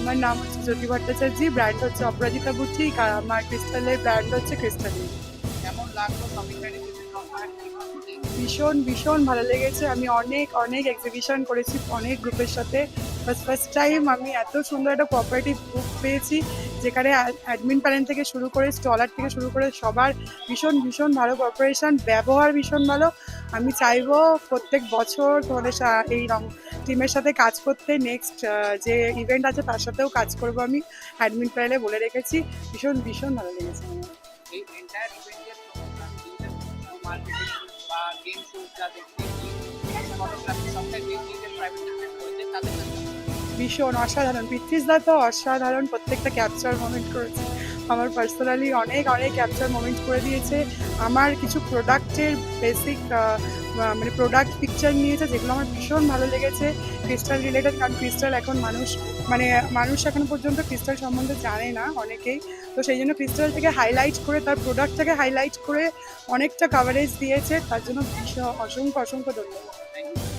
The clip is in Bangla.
আমার নাম হচ্ছে জ্যোতি ভট্টাচার্য, ব্র্যান্ড হচ্ছে অপরাজিতা বুটিক, আর আমার ক্রিস্টালের ব্র্যান্ড হচ্ছে ক্রিস্টাল। কেমন লাগলো শপিং ম্যানেজমেন্টের অফার? ভীষণ ভীষণ ভালো লেগেছে। আমি অনেক অনেক এক্সিবিশন করেছি অনেক গ্রুপের সাথে। ফার্স্ট টাইম আমি এত সুন্দর একটা কোঅপারেটিভ গ্রুপ পেয়েছি, যেখানে অ্যাডমিন প্যানেল থেকে শুরু করে স্টলার থেকে শুরু করে সবার ভীষণ ভীষণ ভালো কোঅপারেশন, ব্যবহার ভীষণ ভালো। আমি চাইবো প্রত্যেক বছর তোমাদের এই টিমের সাথে কাজ করতে। নেক্সট যে ইভেন্ট আছে তার সাথেও কাজ করবো আমি, অ্যাডমিন প্যানেলে বলে রেখেছি। ভীষণ ভীষণ ভালো লেগেছে আমার। এই এন্টায়ার ইভেন্টের প্রমোশন, ডিজিটাল মার্কেটিং বা গেম শো যা দেখতে ফটোগ্রাফি সবটাই ডিজিটাল প্রাইভেট লিমিটেড করেছে, তাদের কাছে ভীষণ অসাধারণ, পৃথ্বীজদা তো অসাধারণ, প্রত্যেকটা ক্যাপচার মোমেন্ট করেছে। আমার পার্সোনালি অনেক অনেক ক্যাপচার মোমেন্ট করে দিয়েছে। আমার কিছু প্রোডাক্টের বেসিক মানে প্রোডাক্ট পিকচার নিয়েছে, যেগুলো আমার ভীষণ ভালো লেগেছে ক্রিস্টাল রিলেটেড। কারণ ক্রিস্টাল এখন মানুষ এখনো পর্যন্ত ক্রিস্টাল সম্বন্ধে জানে না অনেকেই। তো সেই জন্য ক্রিস্টাল থেকে হাইলাইট করে, তার প্রোডাক্টটাকে হাইলাইট করে অনেকটা কাভারেজ দিয়েছে। তার জন্য ভীষণ অসংখ্য অসংখ্য ধন্যবাদ। Thank you.